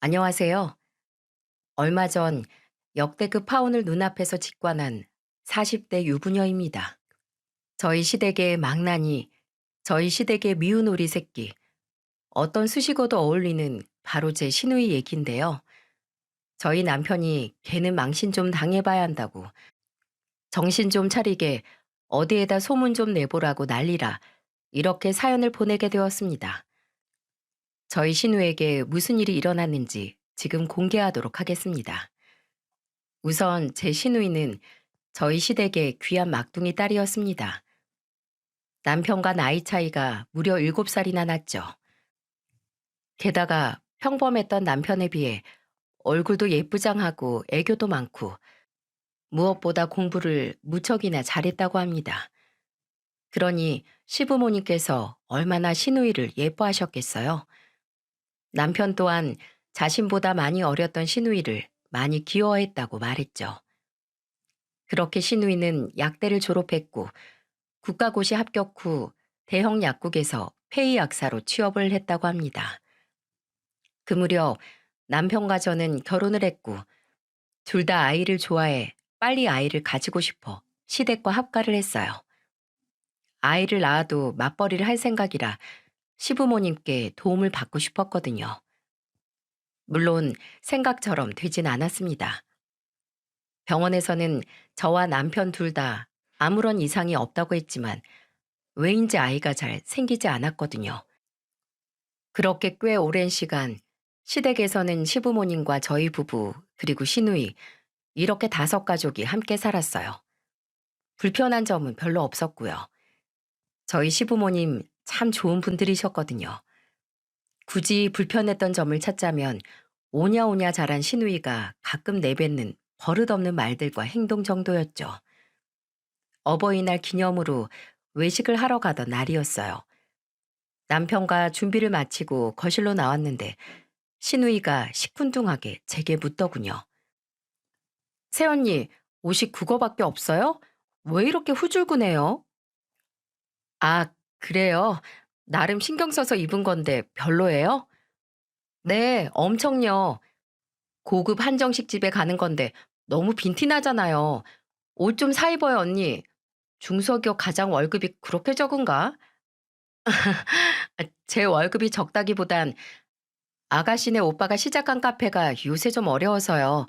안녕하세요. 얼마 전 역대급 파혼을 눈앞에서 직관한 40대 유부녀입니다. 저희 시댁의 망나니, 저희 시댁의 미운 오리 새끼, 어떤 수식어도 어울리는 바로 제 시누이 얘기인데요. 저희 남편이 걔는 망신 좀 당해봐야 한다고, 정신 좀 차리게 어디에다 소문 좀 내보라고 난리라, 이렇게 사연을 보내게 되었습니다. 저희 시누에게 무슨 일이 일어났는지 지금 공개하도록 하겠습니다. 우선 제 시누이는 저희 시댁의 귀한 막둥이 딸이었습니다. 남편과 나이 차이가 무려 7살이나 났죠. 게다가 평범했던 남편에 비해 얼굴도 예쁘장하고 애교도 많고 무엇보다 공부를 무척이나 잘했다고 합니다. 그러니 시부모님께서 얼마나 시누이를 예뻐하셨겠어요. 남편 또한 자신보다 많이 어렸던 시누이를 많이 귀여워했다고 말했죠. 그렇게 시누이는 약대를 졸업했고 국가고시 합격 후 대형 약국에서 폐의 약사로 취업을 했다고 합니다. 그 무렵 남편과 저는 결혼을 했고 둘 다 아이를 좋아해 빨리 아이를 가지고 싶어 시댁과 합가를 했어요. 아이를 낳아도 맞벌이를 할 생각이라 시부모님께 도움을 받고 싶었거든요. 물론 생각처럼 되진 않았습니다. 병원에서는 저와 남편 둘 다 아무런 이상이 없다고 했지만 왜인지 아이가 잘 생기지 않았거든요. 그렇게 꽤 오랜 시간 시댁에서는 시부모님과 저희 부부 그리고 시누이 이렇게 5가족이 함께 살았어요. 불편한 점은 별로 없었고요. 저희 시부모님 참 좋은 분들이셨거든요. 굳이 불편했던 점을 찾자면 오냐오냐 자란 시누이가 가끔 내뱉는 버릇없는 말들과 행동 정도였죠. 어버이날 기념으로 외식을 하러 가던 날이었어요. 남편과 준비를 마치고 거실로 나왔는데 시누이가 시큰둥하게 제게 묻더군요. 새언니, 옷이 그거밖에 없어요? 왜 이렇게 후줄근해요? 아, 그래요? 나름 신경 써서 입은 건데 별로예요? 네, 엄청요. 고급 한정식 집에 가는 건데 너무 빈티나잖아요. 옷 좀 사 입어요, 언니. 중소기업 가장 월급이 그렇게 적은가? 제 월급이 적다기보단 아가씨네 오빠가 시작한 카페가 요새 좀 어려워서요.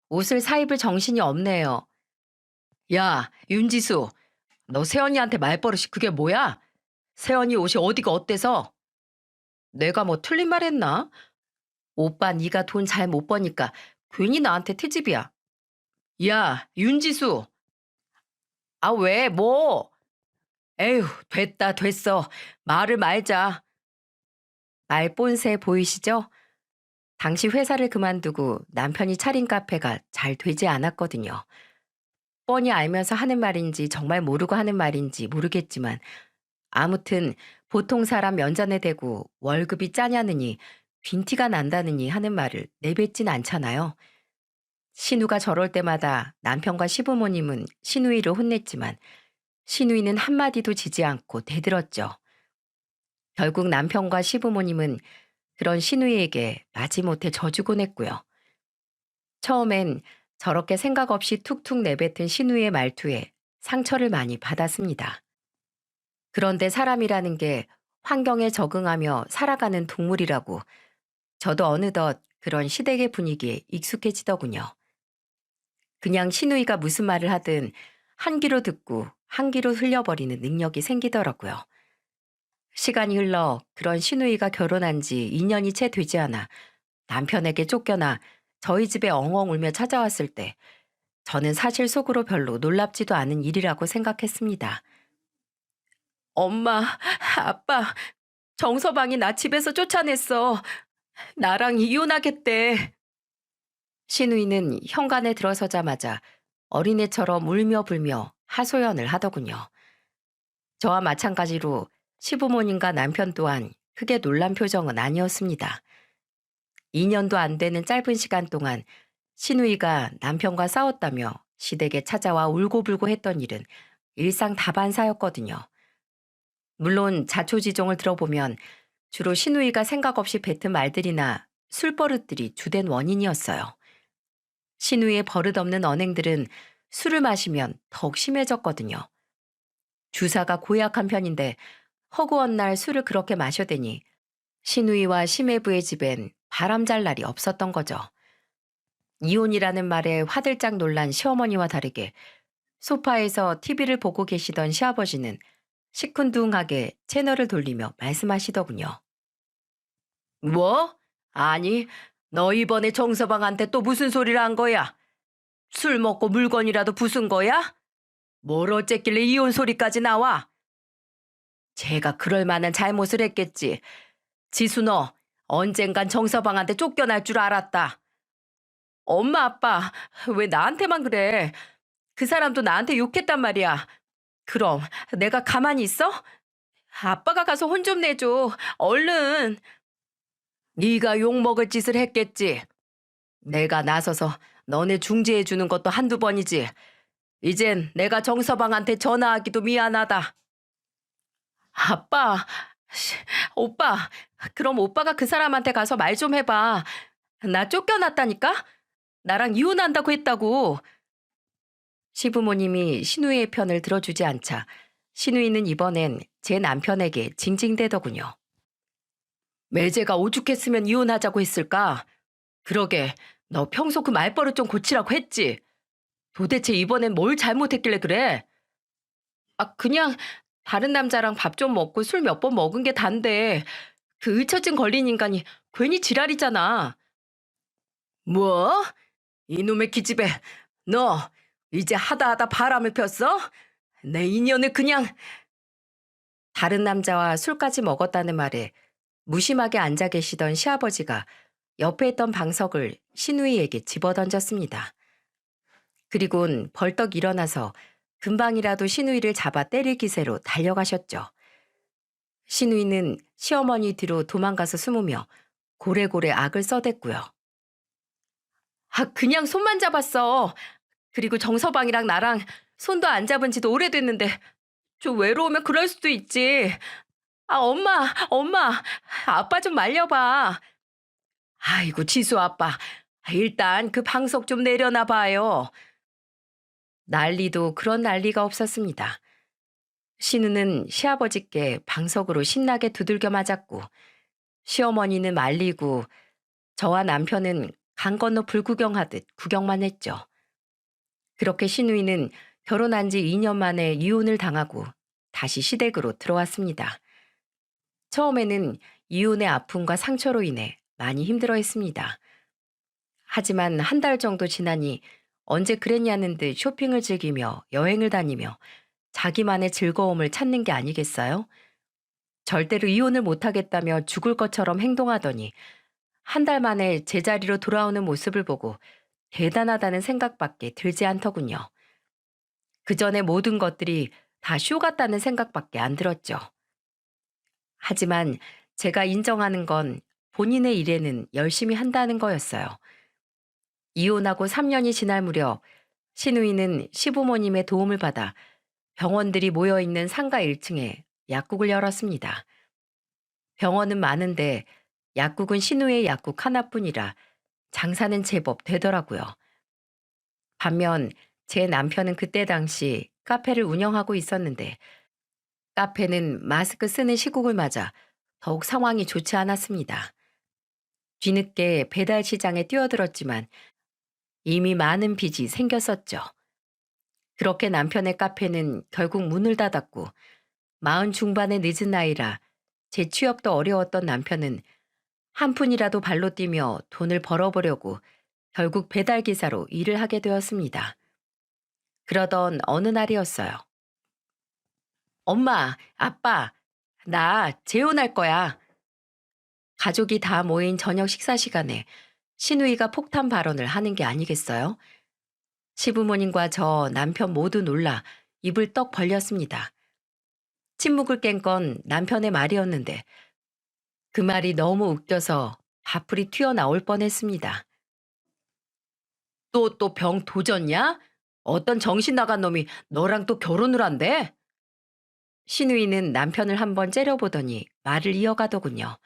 옷을 사 입을 정신이 없네요. 야, 윤지수, 너 세연이한테 말버릇이 그게 뭐야? 세연이 옷이 어디가 어때서? 내가 뭐 틀린 말 했나? 오빠 네가 돈 잘 못 버니까 괜히 나한테 트집이야. 야, 윤지수. 아, 왜? 뭐? 에휴, 됐다, 됐어. 말을 말자. 말 본새 보이시죠? 당시 회사를 그만두고 남편이 차린 카페가 잘 되지 않았거든요. 뻔히 알면서 하는 말인지 정말 모르고 하는 말인지 모르겠지만 아무튼 보통 사람 면전에 대고 월급이 짜냐느니 빈티가 난다느니 하는 말을 내뱉진 않잖아요. 신우가 저럴 때마다 남편과 시부모님은 시누이를 혼냈지만 시누이는 한마디도 지지 않고 대들었죠. 결국 남편과 시부모님은 그런 시누이에게 마지못해 져주곤 했고요. 처음엔 저렇게 생각 없이 툭툭 내뱉은 시누이의 말투에 상처를 많이 받았습니다. 그런데 사람이라는 게 환경에 적응하며 살아가는 동물이라고 저도 어느덧 그런 시댁의 분위기에 익숙해지더군요. 그냥 시누이가 무슨 말을 하든 한 귀로 듣고 한 귀로 흘려버리는 능력이 생기더라고요. 시간이 흘러 그런 시누이가 결혼한 지 2년이 채 되지 않아 남편에게 쫓겨나 저희 집에 엉엉 울며 찾아왔을 때 저는 사실 속으로 별로 놀랍지도 않은 일이라고 생각했습니다. 엄마, 아빠, 정서방이 나 집에서 쫓아냈어. 나랑 이혼하겠대. 시누이는 현관에 들어서자마자 어린애처럼 울며 불며 하소연을 하더군요. 저와 마찬가지로 시부모님과 남편 또한 크게 놀란 표정은 아니었습니다. 2년도 안 되는 짧은 시간 동안 시누이가 남편과 싸웠다며 시댁에 찾아와 울고불고 했던 일은 일상 다반사였거든요. 물론 자초지종을 들어보면 주로 시누이가 생각 없이 뱉은 말들이나 술버릇들이 주된 원인이었어요. 신우이의 버릇없는 언행들은 술을 마시면 더욱 심해졌거든요. 주사가 고약한 편인데 허구한 날 술을 그렇게 마셔대니 신우이와 심해부의 집엔 바람잘 날이 없었던 거죠. 이혼이라는 말에 화들짝 놀란 시어머니와 다르게 소파에서 TV를 보고 계시던 시아버지는 시큰둥하게 채널을 돌리며 말씀하시더군요. 뭐? 아니, 너 이번에 정서방한테 또 무슨 소리를 한 거야? 술 먹고 물건이라도 부순 거야? 뭘 어쨌길래 이혼 소리까지 나와? 제가 그럴 만한 잘못을 했겠지. 지수 너 언젠간 정서방한테 쫓겨날 줄 알았다. 엄마 아빠 왜 나한테만 그래? 그 사람도 나한테 욕했단 말이야. 그럼 내가 가만히 있어? 아빠가 가서 혼 좀 내줘. 얼른. 네가 욕먹을 짓을 했겠지. 내가 나서서 너네 중재해 주는 것도 한두 번이지. 이젠 내가 정서방한테 전화하기도 미안하다. 아빠, 씨, 오빠, 그럼 오빠가 그 사람한테 가서 말 좀 해봐. 나 쫓겨났다니까? 나랑 이혼한다고 했다고. 시부모님이 신우이의 편을 들어주지 않자 신우이는 이번엔 제 남편에게 징징대더군요. 매제가 오죽했으면 이혼하자고 했을까? 그러게, 너 평소 그 말버릇 좀 고치라고 했지? 도대체 이번엔 뭘 잘못했길래 그래? 아, 그냥 다른 남자랑 밥 좀 먹고 술 몇 번 먹은 게 단데 그 의처증 걸린 인간이 괜히 지랄이잖아. 뭐? 이놈의 기집애, 너 이제 하다 하다 바람을 폈어? 내 인연을 그냥. 다른 남자와 술까지 먹었다는 말에 무심하게 앉아 계시던 시아버지가 옆에 있던 방석을 신우이에게 집어던졌습니다. 그리곤 벌떡 일어나서 금방이라도 신우이를 잡아 때릴 기세로 달려가셨죠. 신우이는 시어머니 뒤로 도망가서 숨으며 고래고래 악을 써댔고요. 아, 그냥 손만 잡았어. 그리고 정서방이랑 나랑 손도 안 잡은 지도 오래됐는데 좀 외로우면 그럴 수도 있지. 아, 엄마, 아빠 좀 말려봐. 아이고, 지수 아빠. 일단 그 방석 좀 내려놔 봐요. 난리도 그런 난리가 없었습니다. 신우는 시아버지께 방석으로 신나게 두들겨 맞았고, 시어머니는 말리고, 저와 남편은 강 건너 불구경하듯 구경만 했죠. 그렇게 신우이는 결혼한 지 2년 만에 이혼을 당하고 다시 시댁으로 들어왔습니다. 처음에는 이혼의 아픔과 상처로 인해 많이 힘들어했습니다. 하지만 한 달 정도 지나니 언제 그랬냐는 듯 쇼핑을 즐기며 여행을 다니며 자기만의 즐거움을 찾는 게 아니겠어요? 절대로 이혼을 못하겠다며 죽을 것처럼 행동하더니 한 달 만에 제자리로 돌아오는 모습을 보고 대단하다는 생각밖에 들지 않더군요. 그 전에 모든 것들이 다 쇼 같다는 생각밖에 안 들었죠. 하지만 제가 인정하는 건 본인의 일에는 열심히 한다는 거였어요. 이혼하고 3년이 지날 무렵 신우이는 시부모님의 도움을 받아 병원들이 모여있는 상가 1층에 약국을 열었습니다. 병원은 많은데 약국은 신우이의 약국 하나뿐이라 장사는 제법 되더라고요. 반면 제 남편은 그때 당시 카페를 운영하고 있었는데 카페는 마스크 쓰는 시국을 맞아 더욱 상황이 좋지 않았습니다. 뒤늦게 배달 시장에 뛰어들었지만 이미 많은 빚이 생겼었죠. 그렇게 남편의 카페는 결국 문을 닫았고 마흔 중반의 늦은 나이라 재취업도 어려웠던 남편은 한 푼이라도 발로 뛰며 돈을 벌어보려고 결국 배달기사로 일을 하게 되었습니다. 그러던 어느 날이었어요. 엄마, 아빠, 나 재혼할 거야. 가족이 다 모인 저녁 식사 시간에 신우이가 폭탄 발언을 하는 게 아니겠어요? 시부모님과 저 남편 모두 놀라 입을 떡 벌렸습니다. 침묵을 깬 건 남편의 말이었는데 그 말이 너무 웃겨서 밥풀이 튀어나올 뻔했습니다. 또 병 도졌냐? 어떤 정신 나간 놈이 너랑 또 결혼을 한대? 신우이는 남편을 한번 째려보더니 말을 이어가더군요.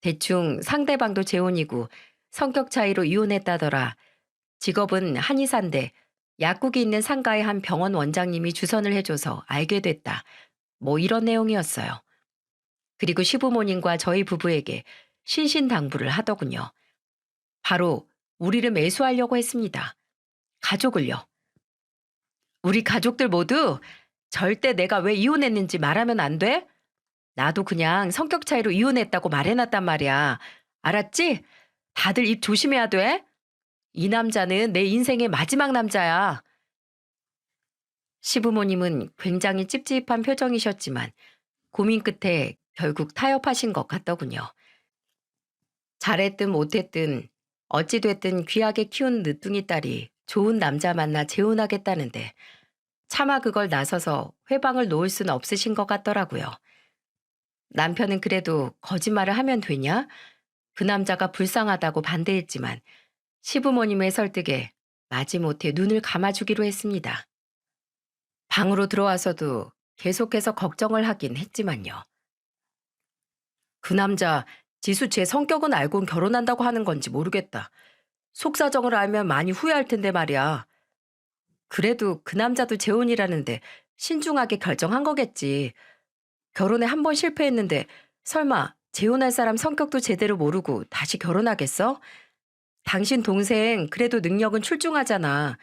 대충 상대방도 재혼이고 성격 차이로 이혼했다더라. 직업은 한의사인데 약국이 있는 상가의 한 병원 원장님이 주선을 해줘서 알게 됐다. 뭐 이런 내용이었어요. 그리고 시부모님과 저희 부부에게 신신당부를 하더군요. 바로 우리를 매수하려고 했습니다. 가족을요. 우리 가족들 모두 절대 내가 왜 이혼했는지 말하면 안 돼? 나도 그냥 성격 차이로 이혼했다고 말해놨단 말이야. 알았지? 다들 입 조심해야 돼. 이 남자는 내 인생의 마지막 남자야. 시부모님은 굉장히 찝찝한 표정이셨지만 고민 끝에 결국 타협하신 것 같더군요. 잘했든 못했든 어찌됐든 귀하게 키운 늦둥이 딸이 좋은 남자 만나 재혼하겠다는데 차마 그걸 나서서 회방을 놓을 수는 없으신 것 같더라고요. 남편은 그래도 거짓말을 하면 되냐? 그 남자가 불쌍하다고 반대했지만 시부모님의 설득에 마지못해 눈을 감아주기로 했습니다. 방으로 들어와서도 계속해서 걱정을 하긴 했지만요. 그 남자 지수 제 성격은 알고는 결혼한다고 하는 건지 모르겠다. 속사정을 알면 많이 후회할 텐데 말이야. 그래도 그 남자도 재혼이라는데 신중하게 결정한 거겠지. 결혼에 한 번 실패했는데 설마 재혼할 사람 성격도 제대로 모르고 다시 결혼하겠어? 당신 동생 그래도 능력은 출중하잖아.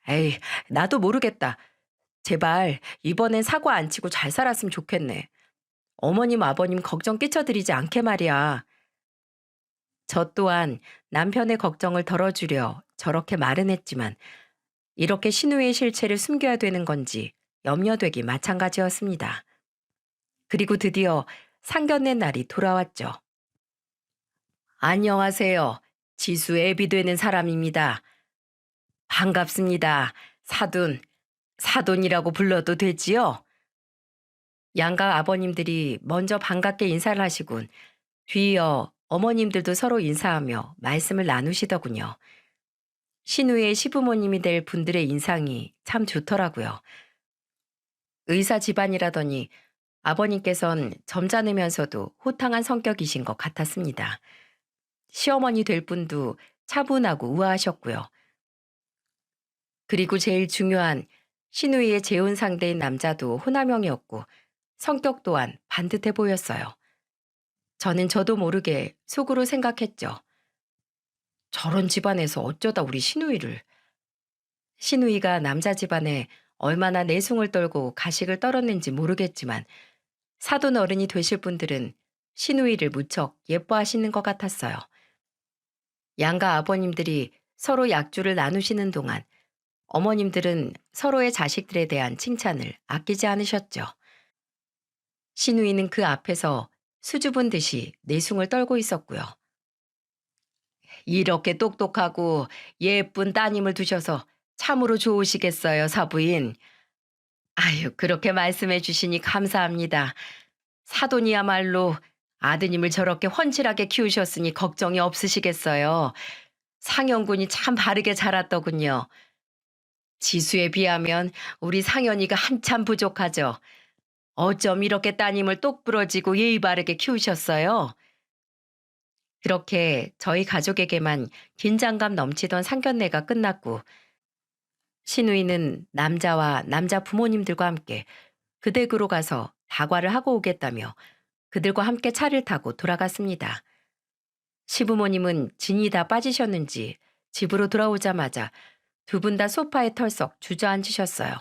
에이, 나도 모르겠다. 제발 이번엔 사고 안 치고 잘 살았으면 좋겠네. 어머님 아버님 걱정 끼쳐드리지 않게 말이야. 저 또한 남편의 걱정을 덜어주려 저렇게 말은 했지만 이렇게 신우의 실체를 숨겨야 되는 건지 염려되기 마찬가지였습니다. 그리고 드디어 상견례 날이 돌아왔죠. 안녕하세요. 지수 애비 되는 사람입니다. 반갑습니다. 사돈, 사돈이라고 불러도 되지요? 양가 아버님들이 먼저 반갑게 인사를 하시군 뒤이어 어머님들도 서로 인사하며 말씀을 나누시더군요. 신우의 시부모님이 될 분들의 인상이 참 좋더라고요. 의사 집안이라더니 아버님께선 점잖으면서도 호탕한 성격이신 것 같았습니다. 시어머니 될 분도 차분하고 우아하셨고요. 그리고 제일 중요한 신우이의 재혼 상대인 남자도 호남형이었고 성격 또한 반듯해 보였어요. 저는 저도 모르게 속으로 생각했죠. 저런 집안에서 어쩌다 우리 신우이를. 신우이가 남자 집안에 얼마나 내숭을 떨고 가식을 떨었는지 모르겠지만 사돈 어른이 되실 분들은 신우이를 무척 예뻐하시는 것 같았어요. 양가 아버님들이 서로 약주를 나누시는 동안 어머님들은 서로의 자식들에 대한 칭찬을 아끼지 않으셨죠. 신우이는 그 앞에서 수줍은 듯이 내숭을 떨고 있었고요. 이렇게 똑똑하고 예쁜 따님을 두셔서 참으로 좋으시겠어요, 사부인. 아유, 그렇게 말씀해 주시니 감사합니다. 사돈이야말로 아드님을 저렇게 훤칠하게 키우셨으니 걱정이 없으시겠어요. 상현군이 참 바르게 자랐더군요. 지수에 비하면 우리 상현이가 한참 부족하죠. 어쩜 이렇게 따님을 똑부러지고 예의 바르게 키우셨어요? 그렇게 저희 가족에게만 긴장감 넘치던 상견례가 끝났고 신우이는 남자와 남자 부모님들과 함께 그 댁으로 가서 다과를 하고 오겠다며 그들과 함께 차를 타고 돌아갔습니다. 시부모님은 진이 다 빠지셨는지 집으로 돌아오자마자 두 분 다 소파에 털썩 주저앉으셨어요.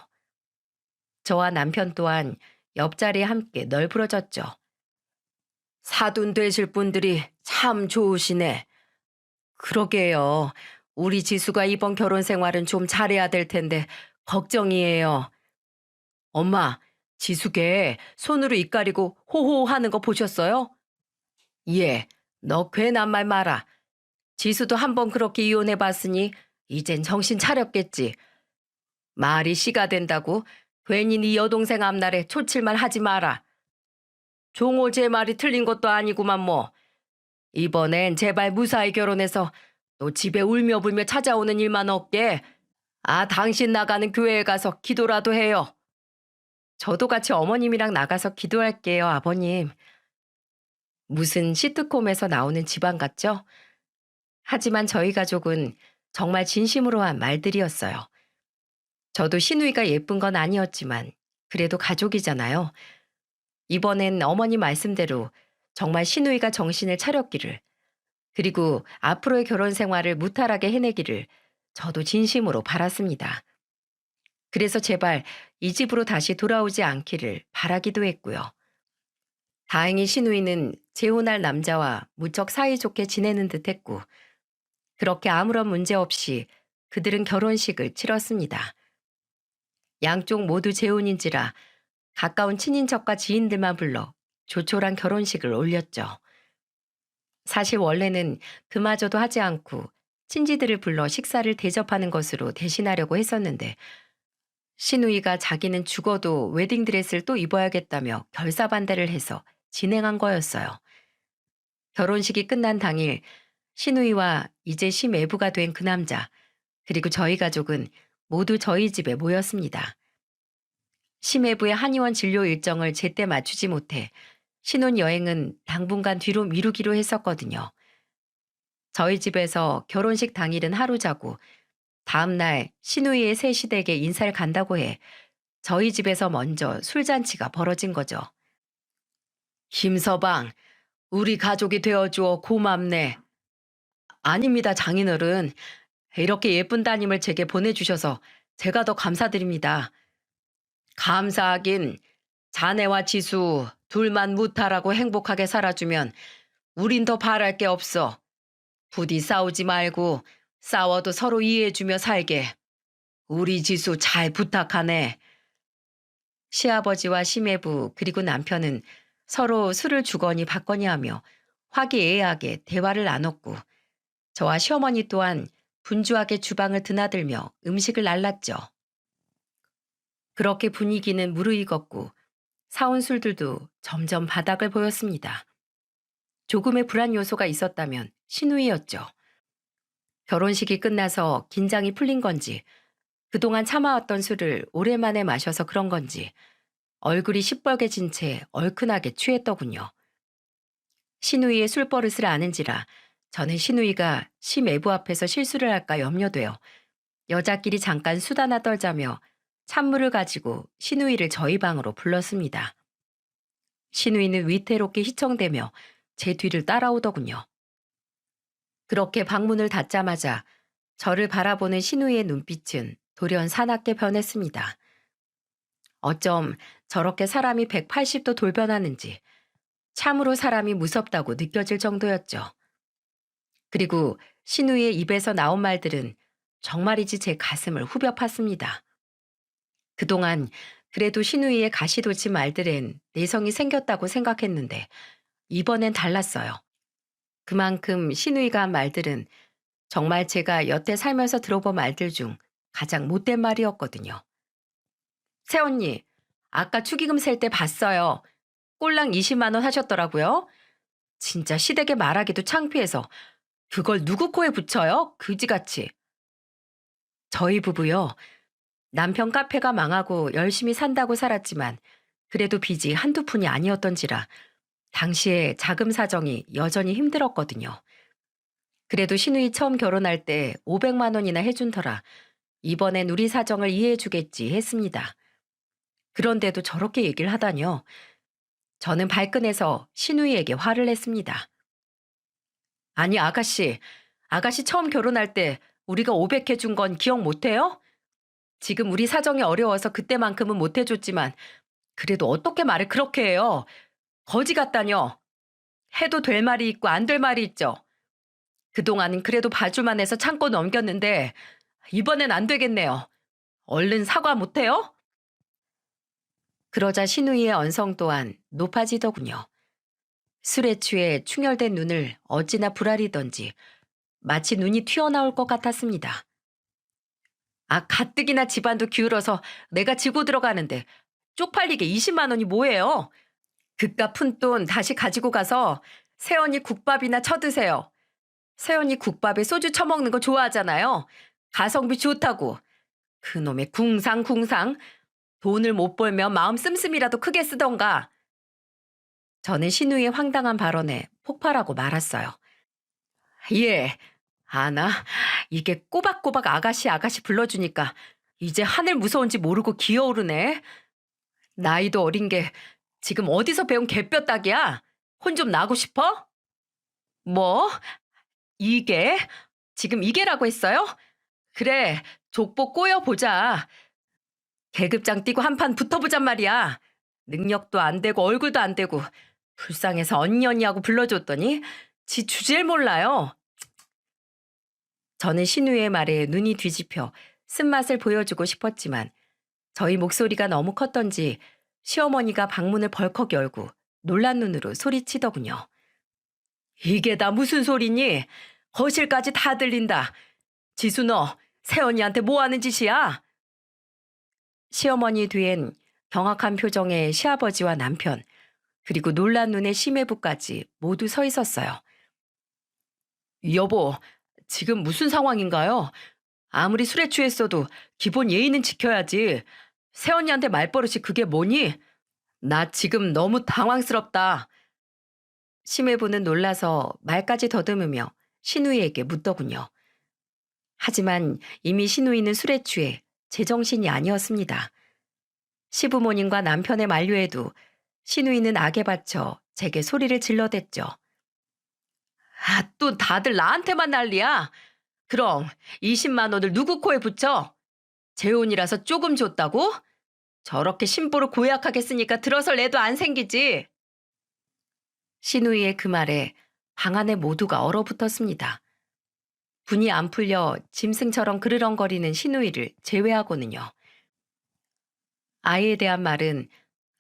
저와 남편 또한 옆자리에 함께 널브러졌죠. 사돈 되실 분들이 참 좋으시네. 그러게요. 우리 지수가 이번 결혼 생활은 좀 잘해야 될 텐데 걱정이에요. 엄마, 지수개 손으로 입 가리고 호호 하는 거 보셨어요? 예, 너 괜한 말 마라. 지수도 한번 그렇게 이혼해 봤으니 이젠 정신 차렸겠지. 말이 씨가 된다고 괜히 네 여동생 앞날에 초칠말 하지 마라. 종호 제 말이 틀린 것도 아니구만 뭐. 이번엔 제발 무사히 결혼해서 또 집에 울며 불며 찾아오는 일만 없게. 당신 나가는 교회에 가서 기도라도 해요. 저도 같이 어머님이랑 나가서 기도할게요, 아버님. 무슨 시트콤에서 나오는 집안 같죠? 하지만 저희 가족은 정말 진심으로 한 말들이었어요. 저도 시누이가 예쁜 건 아니었지만 그래도 가족이잖아요. 이번엔 어머니 말씀대로 정말 시누이가 정신을 차렸기를, 그리고 앞으로의 결혼 생활을 무탈하게 해내기를 저도 진심으로 바랐습니다. 그래서 제발 이 집으로 다시 돌아오지 않기를 바라기도 했고요. 다행히 시누이는 재혼할 남자와 무척 사이좋게 지내는 듯 했고, 그렇게 아무런 문제 없이 그들은 결혼식을 치렀습니다. 양쪽 모두 재혼인지라 가까운 친인척과 지인들만 불러 조촐한 결혼식을 올렸죠. 사실 원래는 그마저도 하지 않고 친지들을 불러 식사를 대접하는 것으로 대신하려고 했었는데, 시누이가 자기는 죽어도 웨딩드레스를 또 입어야겠다며 결사반대를 해서 진행한 거였어요. 결혼식이 끝난 당일 시누이와 이제 시매부가 된 그 남자, 그리고 저희 가족은 모두 저희 집에 모였습니다. 시매부의 한의원 진료 일정을 제때 맞추지 못해 신혼여행은 당분간 뒤로 미루기로 했었거든요. 저희 집에서 결혼식 당일은 하루 자고 다음날 시누이의 새 시댁에 인사를 간다고 해 저희 집에서 먼저 술잔치가 벌어진 거죠. 김서방, 우리 가족이 되어주어 고맙네. 아닙니다, 장인어른. 이렇게 예쁜 따님을 제게 보내주셔서 제가 더 감사드립니다. 감사하긴, 자네와 지수 둘만 무탈하고 행복하게 살아주면 우린 더 바랄 게 없어. 부디 싸우지 말고 싸워도 서로 이해해주며 살게. 우리 지수 잘 부탁하네. 시아버지와 시매부 그리고 남편은 서로 술을 주거니 받거니 하며 화기애애하게 대화를 나눴고, 저와 시어머니 또한 분주하게 주방을 드나들며 음식을 날랐죠. 그렇게 분위기는 무르익었고 사온 술들도 점점 바닥을 보였습니다. 조금의 불안 요소가 있었다면 신우이였죠. 결혼식이 끝나서 긴장이 풀린 건지, 그동안 참아왔던 술을 오랜만에 마셔서 그런 건지 얼굴이 시뻘개진 채 얼큰하게 취했더군요. 시누이의 술버릇을 아는지라 저는 시누이가 시매부 앞에서 실수를 할까 염려되어 여자끼리 잠깐 수다나 떨자며 찬물을 가지고 시누이를 저희 방으로 불렀습니다. 시누이는 위태롭게 휘청대며 제 뒤를 따라오더군요. 그렇게 방문을 닫자마자 저를 바라보는 시누이의 눈빛은 돌연 사납게 변했습니다. 어쩜 저렇게 사람이 180도 돌변하는지 참으로 사람이 무섭다고 느껴질 정도였죠. 그리고 신우의 입에서 나온 말들은 정말이지 제 가슴을 후벼 팠습니다. 그동안 그래도 신우이의 가시돋친 말들엔 내성이 생겼다고 생각했는데 이번엔 달랐어요. 그만큼 신우이가 한 말들은 정말 제가 여태 살면서 들어본 말들 중 가장 못된 말이었거든요. 새언니, 아까 축의금 셀 때 봤어요. 꼴랑 20만 원 하셨더라고요. 진짜 시댁에 말하기도 창피해서 그걸 누구 코에 붙여요? 그지같이. 저희 부부요. 남편 카페가 망하고 열심히 산다고 살았지만 그래도 빚이 한두 푼이 아니었던지라 당시에 자금 사정이 여전히 힘들었거든요. 그래도 시누이 처음 결혼할 때 500만 원이나 해준 터라 이번엔 우리 사정을 이해해주겠지 했습니다. 그런데도 저렇게 얘기를 하다니요. 저는 발끈해서 시누이에게 화를 냈습니다. 아니 아가씨 처음 결혼할 때 우리가 500 해준 건 기억 못해요? 지금 우리 사정이 어려워서 그때만큼은 못 해줬지만 그래도 어떻게 말을 그렇게 해요? 거지 같다뇨. 해도 될 말이 있고 안 될 말이 있죠. 그동안은 그래도 봐줄만 해서 참고 넘겼는데 이번엔 안 되겠네요. 얼른 사과 못해요? 그러자 신우이의 언성 또한 높아지더군요. 술에 취해 충혈된 눈을 어찌나 부라리던지 마치 눈이 튀어나올 것 같았습니다. 아, 가뜩이나 집안도 기울어서 내가 지고 들어가는데 쪽팔리게 20만 원이 뭐예요? 그깟 푼돈 다시 가지고 가서 새언니 국밥이나 쳐드세요. 새언니 국밥에 소주 처먹는 거 좋아하잖아요. 가성비 좋다고. 그놈의 궁상. 돈을 못 벌면 마음 씀씀이라도 크게 쓰던가. 저는 신우이의 황당한 발언에 폭발하고 말았어요. 예, 아나, 이게 꼬박꼬박 아가씨 아가씨 불러주니까 이제 하늘 무서운지 모르고 기어오르네. 나이도 어린 게 지금 어디서 배운 개뼈딱이야? 혼 좀 나고 싶어? 뭐? 이게? 지금 이게라고 했어요? 그래, 족보 꼬여보자. 계급장 뛰고 한판 붙어보잔 말이야. 능력도 안 되고 얼굴도 안 되고 불쌍해서 언니 언니하고 불러줬더니 지 주질 몰라요. 저는 신우의 말에 눈이 뒤집혀 쓴맛을 보여주고 싶었지만 저희 목소리가 너무 컸던지 시어머니가 방문을 벌컥 열고 놀란 눈으로 소리치더군요. 이게 다 무슨 소리니? 거실까지 다 들린다. 지수 너 새언니한테 뭐 하는 짓이야? 시어머니 뒤엔 경악한 표정의 시아버지와 남편, 그리고 놀란 눈의 시매부까지 모두 서 있었어요. 여보, 지금 무슨 상황인가요? 아무리 술에 취했어도 기본 예의는 지켜야지. 새언니한테 말버릇이 그게 뭐니? 나 지금 너무 당황스럽다. 심해부는 놀라서 말까지 더듬으며 신우이에게 묻더군요. 하지만 이미 신우이는 술에 취해 제정신이 아니었습니다. 시부모님과 남편의 만류에도 신우이는 악에 받쳐 제게 소리를 질러댔죠. 아, 또 다들 나한테만 난리야. 그럼 20만 원을 누구 코에 붙여? 재혼이라서 조금 줬다고? 저렇게 심보를 고약하게 쓰니까 들어설 애도 안 생기지. 신우이의 그 말에 방 안에 모두가 얼어붙었습니다. 분이 안 풀려 짐승처럼 그르렁거리는 신우이를 제외하고는요. 아이에 대한 말은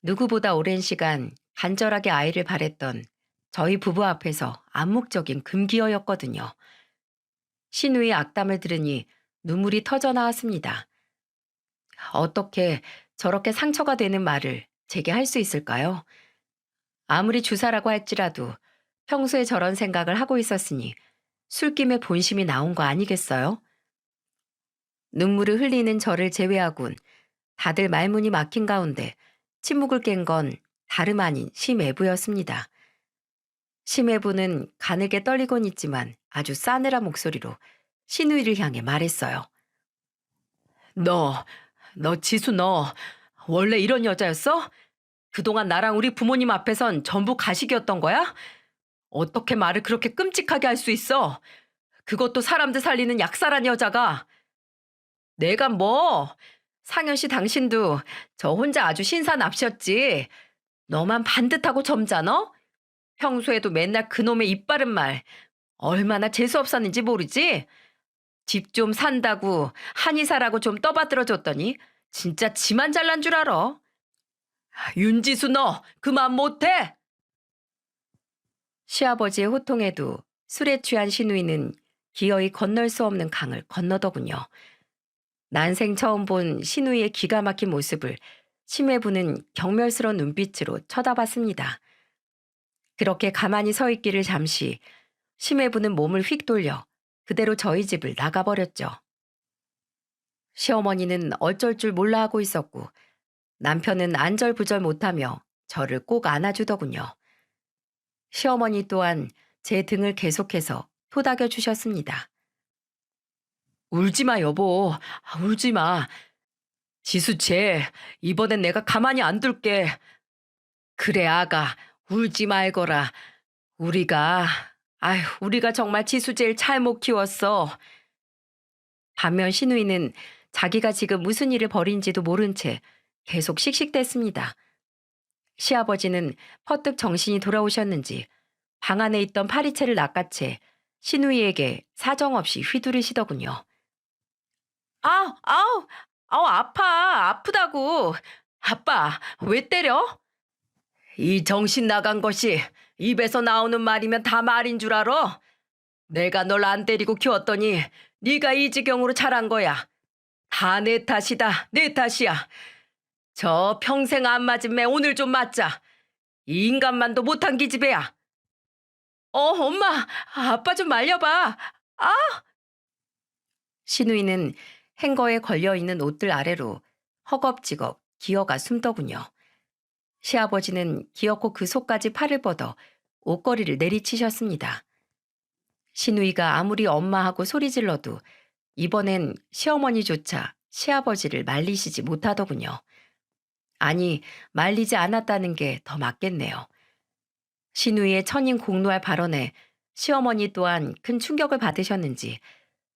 누구보다 오랜 시간 간절하게 아이를 바랬던 저희 부부 앞에서 암묵적인 금기어였거든요. 신우의 악담을 들으니 눈물이 터져 나왔습니다. 어떻게 저렇게 상처가 되는 말을 제게 할 수 있을까요? 아무리 주사라고 할지라도 평소에 저런 생각을 하고 있었으니 술김에 본심이 나온 거 아니겠어요? 눈물을 흘리는 저를 제외하곤 다들 말문이 막힌 가운데 침묵을 깬 건 다름 아닌 심애부였습니다. 심애부는 가늘게 떨리곤 있지만 아주 싸늘한 목소리로 신우이를 향해 말했어요. 너, 너 지수 너 원래 이런 여자였어? 그동안 나랑 우리 부모님 앞에선 전부 가식이었던 거야? 어떻게 말을 그렇게 끔찍하게 할 수 있어? 그것도 사람들 살리는 약살한 여자가. 내가 뭐? 상현 씨 당신도 저 혼자 아주 신사납셨지. 너만 반듯하고 점잖어? 평소에도 맨날 그놈의 입 바른 말 얼마나 재수없었는지 모르지? 집 좀 산다고 한의사라고 좀 떠받들어줬더니 진짜 지만 잘난 줄 알아. 윤지수 너 그만 못해? 시아버지의 호통에도 술에 취한 신우이는 기어이 건널 수 없는 강을 건너더군요. 난생 처음 본 신우이의 기가 막힌 모습을 심해부는 경멸스러운 눈빛으로 쳐다봤습니다. 그렇게 가만히 서 있기를 잠시 심해부는 몸을 휙 돌려 그대로 저희 집을 나가버렸죠. 시어머니는 어쩔 줄 몰라 하고 있었고 남편은 안절부절 못하며 저를 꼭 안아주더군요. 시어머니 또한 제 등을 계속해서 토닥여 주셨습니다. 울지 마, 여보. 울지 마. 지수채, 이번엔 내가 가만히 안 둘게. 그래, 아가. 울지 말거라. 우리가, 우리가 정말 지수제일 잘못 키웠어. 반면 신우이는 자기가 지금 무슨 일을 벌인지도 모른 채 계속 씩씩댔습니다. 시아버지는 퍼뜩 정신이 돌아오셨는지 방 안에 있던 파리채를 낚아채 신우이에게 사정없이 휘두르시더군요. 아우, 아파, 아프다고. 아빠, 왜 때려? 이 정신 나간 것이 입에서 나오는 말이면 다 말인 줄 알아? 내가 널 안 때리고 키웠더니 네가 이 지경으로 자란 거야. 다 내 탓이다, 내 탓이야. 저 평생 안 맞은 매 오늘 좀 맞자. 이 인간만도 못한 기집애야. 엄마, 아빠 좀 말려봐. 아! 신우이는 행거에 걸려있는 옷들 아래로 허겁지겁 기어가 숨더군요. 시아버지는 기어코 그 속까지 팔을 뻗어 옷걸이를 내리치셨습니다. 시누이가 아무리 엄마하고 소리 질러도 이번엔 시어머니조차 시아버지를 말리시지 못하더군요. 아니, 말리지 않았다는 게 더 맞겠네요. 시누이의 천인 공노할 발언에 시어머니 또한 큰 충격을 받으셨는지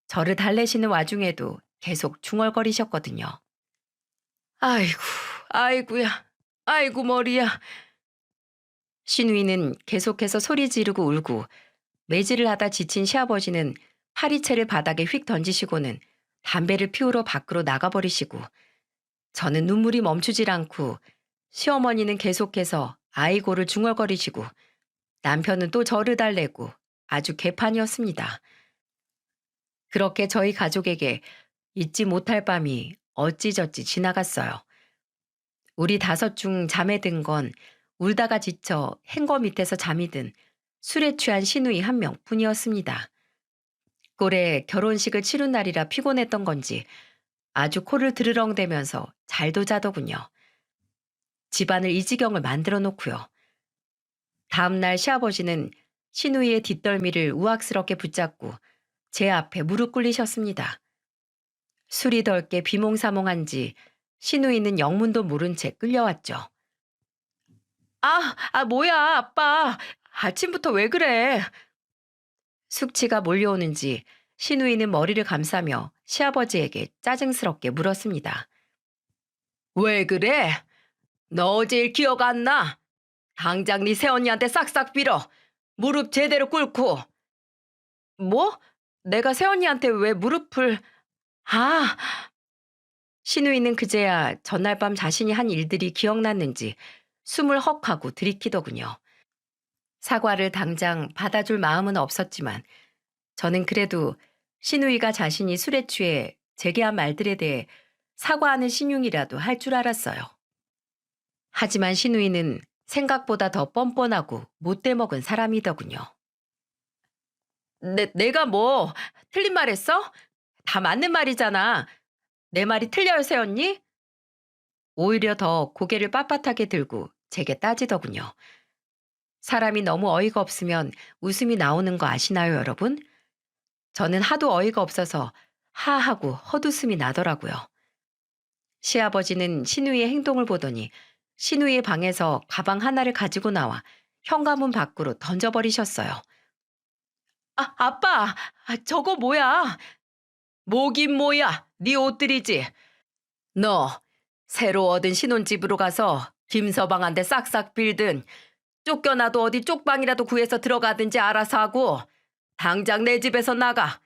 저를 달래시는 와중에도 계속 중얼거리셨거든요. 아이고, 아이고야, 아이고 머리야. 시누이는 계속해서 소리 지르고 울고 매질을 하다 지친 시아버지는 파리채를 바닥에 휙 던지시고는 담배를 피우러 밖으로 나가버리시고 저는 눈물이 멈추질 않고 시어머니는 계속해서 아이고를 중얼거리시고 남편은 또 저를 달래고 아주 개판이었습니다. 그렇게 저희 가족에게 잊지 못할 밤이 어찌저찌 지나갔어요. 우리 5 중 잠에 든 건 울다가 지쳐 행거 밑에서 잠이 든 술에 취한 시누이 1명 뿐이었습니다. 꼴에 결혼식을 치른 날이라 피곤했던 건지 아주 코를 드르렁대면서 잘도 자더군요. 집안을 이 지경을 만들어 놓고요. 다음 날 시아버지는 시누이의 뒷덜미를 우악스럽게 붙잡고 제 앞에 무릎 꿇리셨습니다. 술이 덜게 비몽사몽한지 시누이는 영문도 모른 채 끌려왔죠. 뭐야, 아빠. 아침부터 왜 그래? 숙취가 몰려오는지 시누이는 머리를 감싸며 시아버지에게 짜증스럽게 물었습니다. 왜 그래? 너 어제 일 기억 안 나? 당장 네 새언니한테 싹싹 빌어. 무릎 제대로 꿇고. 뭐? 내가 새언니한테 왜 무릎을... 아, 시누이는 그제야 전날 밤 자신이 한 일들이 기억났는지 숨을 헉하고 들이키더군요. 사과를 당장 받아줄 마음은 없었지만 저는 그래도 시누이가 자신이 술에 취해 제게 한 말들에 대해 사과하는 신용이라도 할 줄 알았어요. 하지만 시누이는 생각보다 더 뻔뻔하고 못돼 먹은 사람이더군요. 내가 뭐 틀린 말 했어? 다 맞는 말이잖아. 내 말이 틀려요, 새언니? 오히려 더 고개를 빳빳하게 들고 제게 따지더군요. 사람이 너무 어이가 없으면 웃음이 나오는 거 아시나요, 여러분? 저는 하도 어이가 없어서 하하고 헛웃음이 나더라고요. 시아버지는 시누이의 행동을 보더니 시누이의 방에서 가방 하나를 가지고 나와 현관문 밖으로 던져버리셨어요. 아빠, 저거 뭐야? 뭐긴 뭐야, 네 옷들이지. 너 새로 얻은 신혼집으로 가서 김서방한테 싹싹 빌든 쫓겨나도 어디 쪽방이라도 구해서 들어가든지 알아서 하고 당장 내 집에서 나가.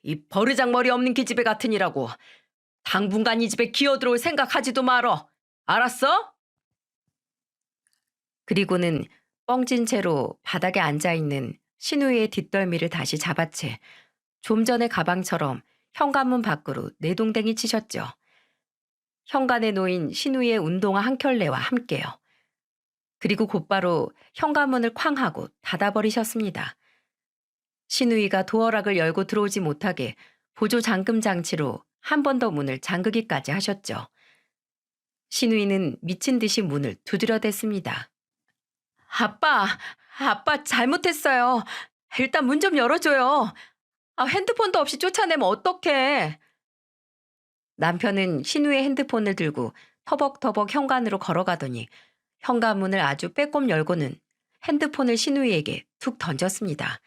이 버르장머리 없는 기집애 같으니라고. 당분간 이 집에 기어들어올 생각하지도 말어. 알았어? 그리고는 뻥진 채로 바닥에 앉아있는 시누이의 뒷덜미를 다시 잡아채 좀 전의 가방처럼 현관문 밖으로 내동댕이 치셨죠. 현관에 놓인 시누이의 운동화 한 켤레와 함께요. 그리고 곧바로 현관문을 쾅 하고 닫아버리셨습니다. 시누이가 도어락을 열고 들어오지 못하게 보조 잠금 장치로 한 번 더 문을 잠그기까지 하셨죠. 시누이는 미친 듯이 문을 두드려댔습니다. 아빠 잘못했어요. 일단 문 좀 열어줘요. 핸드폰도 없이 쫓아내면 어떡해. 남편은 시누이의 핸드폰을 들고 터벅터벅 현관으로 걸어가더니 현관문을 아주 빼꼼 열고는 핸드폰을 시누이에게 툭 던졌습니다.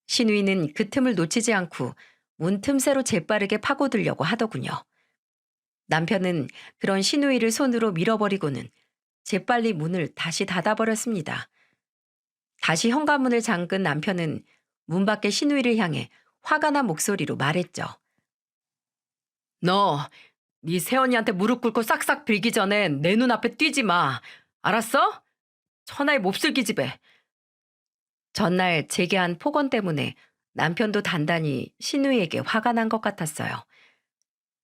시누이는 그 틈을 놓치지 않고 문 틈새로 재빠르게 파고들려고 하더군요. 남편은 그런 시누이를 손으로 밀어버리고는 재빨리 문을 다시 닫아버렸습니다. 다시 현관문을 잠근 남편은 문 밖의 시누이를 향해 화가 난 목소리로 말했죠. 너, 네 새언니한테 무릎 꿇고 싹싹 빌기 전에 내 눈앞에 뛰지 마. 알았어? 천하의 몹쓸 기집애. 전날 제게 한 폭언 때문에 남편도 단단히 시누이에게 화가 난 것 같았어요.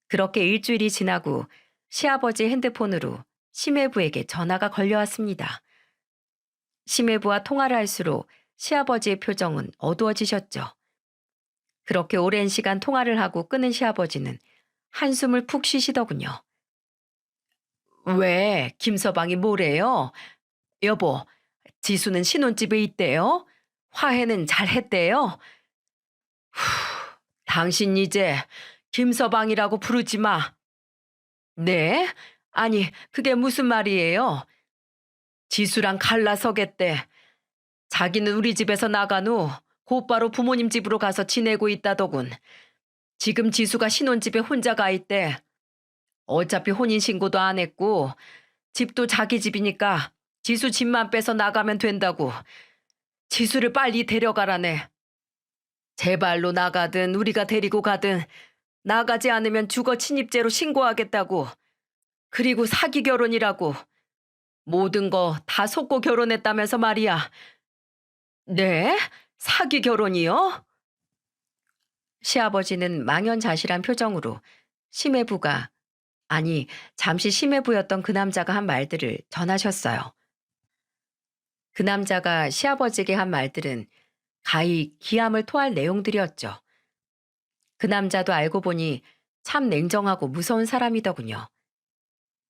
그렇게 일주일이 지나고 시아버지 핸드폰으로 심해부에게 전화가 걸려왔습니다. 심해부와 통화를 할수록 시아버지의 표정은 어두워지셨죠. 그렇게 오랜 시간 통화를 하고 끊은 시아버지는 한숨을 푹 쉬시더군요. 왜? 김서방이 뭐래요? 여보, 지수는 신혼집에 있대요? 화해는 잘 했대요? 당신 이제 김서방이라고 부르지 마. 네? 아니, 그게 무슨 말이에요? 지수랑 갈라서겠대. 자기는 우리 집에서 나간 후 곧바로 부모님 집으로 가서 지내고 있다더군. 지금 지수가 신혼집에 혼자 가 있대. 어차피 혼인신고도 안 했고 집도 자기 집이니까 지수 집만 빼서 나가면 된다고. 지수를 빨리 데려가라네. 제 발로 나가든 우리가 데리고 가든 나가지 않으면 주거 침입죄로 신고하겠다고. 그리고 사기 결혼이라고. 모든 거 다 속고 결혼했다면서 말이야. 네? 사기 결혼이요? 시아버지는 망연자실한 표정으로 심해부가, 아니, 잠시 심해부였던 그 남자가 한 말들을 전하셨어요. 그 남자가 시아버지에게 한 말들은 가히 기함을 토할 내용들이었죠. 그 남자도 알고 보니 참 냉정하고 무서운 사람이더군요.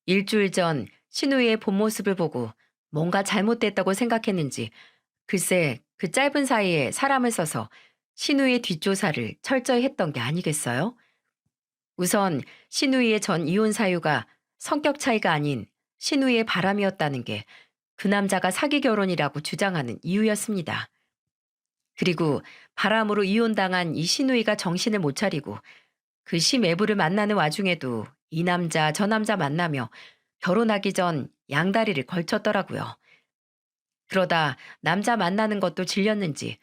일주일 전 신우이의 본 모습을 보고 뭔가 잘못됐다고 생각했는지 글쎄 그 짧은 사이에 사람을 써서 신우이의 뒷조사를 철저히 했던 게 아니겠어요? 우선 신우이의 전 이혼 사유가 성격 차이가 아닌 신우이의 바람이었다는 게 그 남자가 사기 결혼이라고 주장하는 이유였습니다. 그리고 바람으로 이혼당한 이 신우이가 정신을 못 차리고 그 시매부를 만나는 와중에도 이 남자 저 남자 만나며 결혼하기 전 양다리를 걸쳤더라고요. 그러다 남자 만나는 것도 질렸는지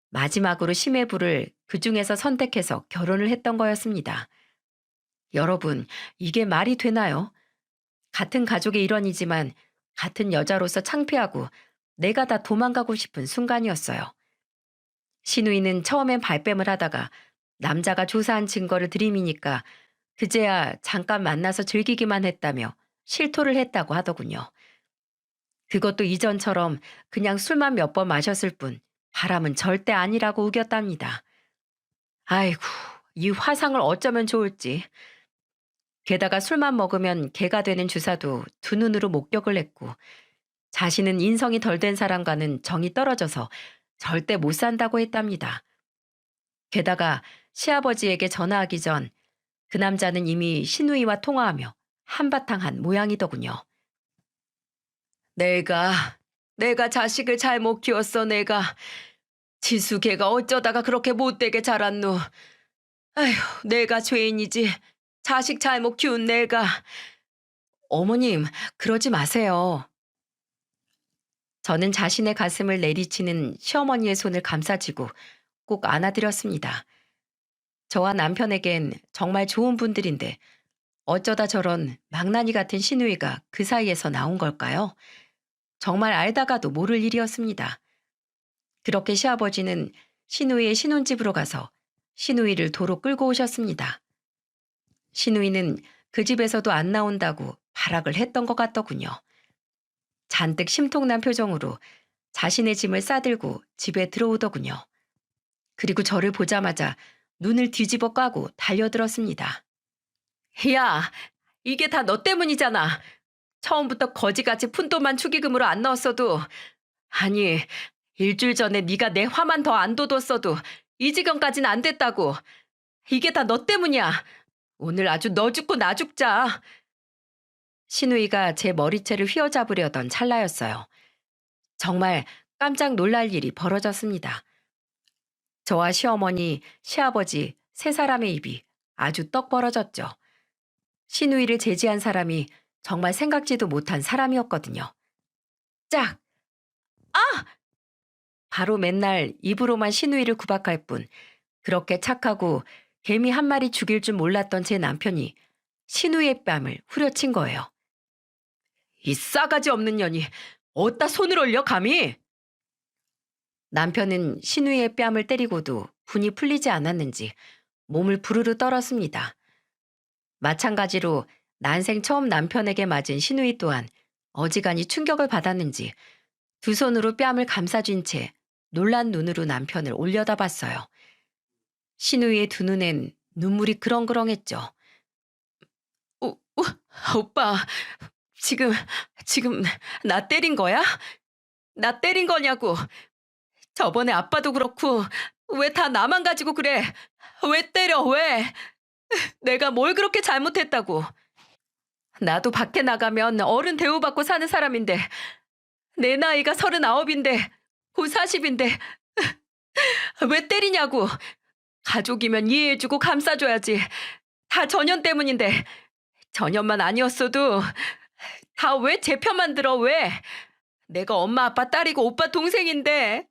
마지막으로 시매부를 그 중에서 선택해서 결혼을 했던 거였습니다. 여러분, 이게 말이 되나요? 같은 가족의 일원이지만 같은 여자로서 창피하고 내가 다 도망가고 싶은 순간이었어요. 신우이는 처음엔 발뺌을 하다가 남자가 조사한 증거를 들이미니까 그제야 잠깐 만나서 즐기기만 했다며 실토를 했다고 하더군요. 그것도 이전처럼 그냥 술만 몇 번 마셨을 뿐 바람은 절대 아니라고 우겼답니다. 아이고, 이 화상을 어쩌면 좋을지. 게다가 술만 먹으면 개가 되는 주사도 두 눈으로 목격을 했고 자신은 인성이 덜 된 사람과는 정이 떨어져서 절대 못 산다고 했답니다. 게다가 시아버지에게 전화하기 전 그 남자는 이미 신우이와 통화하며 한바탕 한 모양이더군요. 내가 자식을 잘못 키웠어, 내가. 지수 걔가 어쩌다가 그렇게 못되게 자랐노. 아휴, 내가 죄인이지. 자식 잘못 키운 내가. 어머님, 그러지 마세요. 저는 자신의 가슴을 내리치는 시어머니의 손을 감싸쥐고 꼭 안아드렸습니다. 저와 남편에겐 정말 좋은 분들인데 어쩌다 저런 망나니 같은 시누이가 그 사이에서 나온 걸까요? 정말 알다가도 모를 일이었습니다. 그렇게 시아버지는 시누이의 신혼집으로 가서 시누이를 도로 끌고 오셨습니다. 시누이는 그 집에서도 안 나온다고 발악을 했던 것 같더군요. 잔뜩 심통난 표정으로 자신의 짐을 싸들고 집에 들어오더군요. 그리고 저를 보자마자 눈을 뒤집어 까고 달려들었습니다. 야, 이게 다 너 때문이잖아. 처음부터 거지같이 푼돈만 축의금으로 안 넣었어도, 아니, 일주일 전에 네가 내 화만 더 안 돋웠어도 이 지경까지는 안 됐다고. 이게 다 너 때문이야. 오늘 아주 너 죽고 나 죽자. 신우이가 제 머리채를 휘어잡으려던 찰나였어요. 정말 깜짝 놀랄 일이 벌어졌습니다. 저와 시어머니, 시아버지 세 사람의 입이 아주 떡 벌어졌죠. 신우이를 제지한 사람이 정말 생각지도 못한 사람이었거든요. 짝! 바로 맨날 입으로만 신우이를 구박할 뿐 그렇게 착하고 개미 한 마리 죽일 줄 몰랐던 제 남편이 신우이의 뺨을 후려친 거예요. 이 싸가지 없는 년이 어디다 손을 올려 감히? 남편은 신우이의 뺨을 때리고도 분이 풀리지 않았는지 몸을 부르르 떨었습니다. 마찬가지로 난생 처음 남편에게 맞은 신우이 또한 어지간히 충격을 받았는지 두 손으로 뺨을 감싸쥔 채 놀란 눈으로 남편을 올려다봤어요. 신우이의 두 눈엔 눈물이 그렁그렁했죠. 오빠, 지금, 지금 나 때린 거야? 나 때린 거냐고. 저번에 아빠도 그렇고 왜 다 나만 가지고 그래? 왜 때려, 왜? 내가 뭘 그렇게 잘못했다고. 나도 밖에 나가면 어른 대우받고 사는 사람인데 내 나이가 39인데 곧 40인데 왜 때리냐고. 가족이면 이해해주고 감싸줘야지. 다 전현 때문인데 전현만 아니었어도 다 왜 제 편만 들어, 왜? 내가 엄마 아빠 딸이고 오빠 동생인데.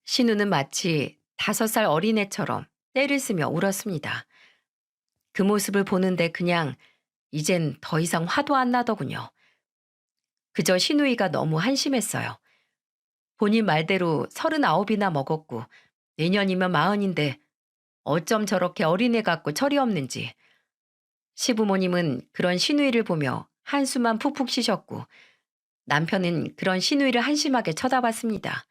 신우는 마치 5살 어린애처럼 떼를 쓰며 울었습니다. 그 모습을 보는데 그냥 이젠 더 이상 화도 안 나더군요. 그저 신우이가 너무 한심했어요. 본인 말대로 39이나 먹었고 내년이면 40인데 어쩜 저렇게 어린애 같고 철이 없는지. 시부모님은 그런 신우이를 보며 한숨만 푹푹 쉬셨고 남편은 그런 신우이를 한심하게 쳐다봤습니다.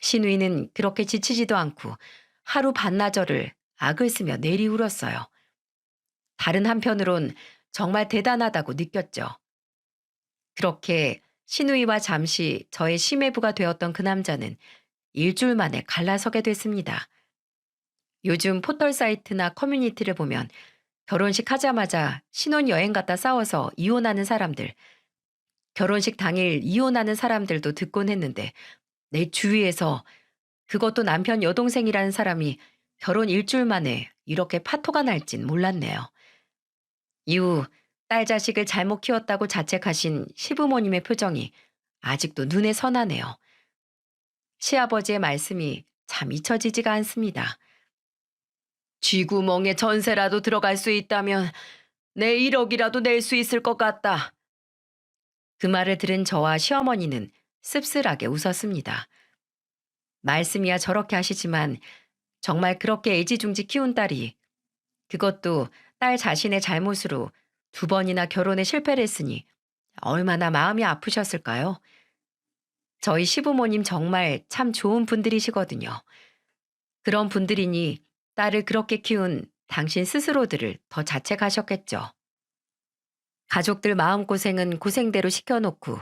신우이는 그렇게 지치지도 않고 하루 반나절을 악을 쓰며 내리 울었어요. 다른 한편으론 정말 대단하다고 느꼈죠. 그렇게 신우이와 잠시 저의 심해부가 되었던 그 남자는 일주일 만에 갈라서게 됐습니다. 요즘 포털 사이트나 커뮤니티를 보면 결혼식 하자마자 신혼여행 갔다 싸워서 이혼하는 사람들, 결혼식 당일 이혼하는 사람들도 듣곤 했는데 내 주위에서 그것도 남편 여동생이라는 사람이 결혼 일주일 만에 이렇게 파토가 날진 몰랐네요. 이후 딸 자식을 잘못 키웠다고 자책하신 시부모님의 표정이 아직도 눈에 선하네요. 시아버지의 말씀이 참 잊혀지지가 않습니다. 쥐구멍에 전세라도 들어갈 수 있다면 내 1억이라도 낼 수 있을 것 같다. 그 말을 들은 저와 시어머니는 씁쓸하게 웃었습니다. 말씀이야 저렇게 하시지만 정말 그렇게 애지중지 키운 딸이, 그것도 딸 자신의 잘못으로 2번이나 결혼에 실패를 했으니 얼마나 마음이 아프셨을까요? 저희 시부모님 정말 참 좋은 분들이시거든요. 그런 분들이니 딸을 그렇게 키운 당신 스스로들을 더 자책하셨겠죠. 가족들 마음고생은 고생대로 시켜놓고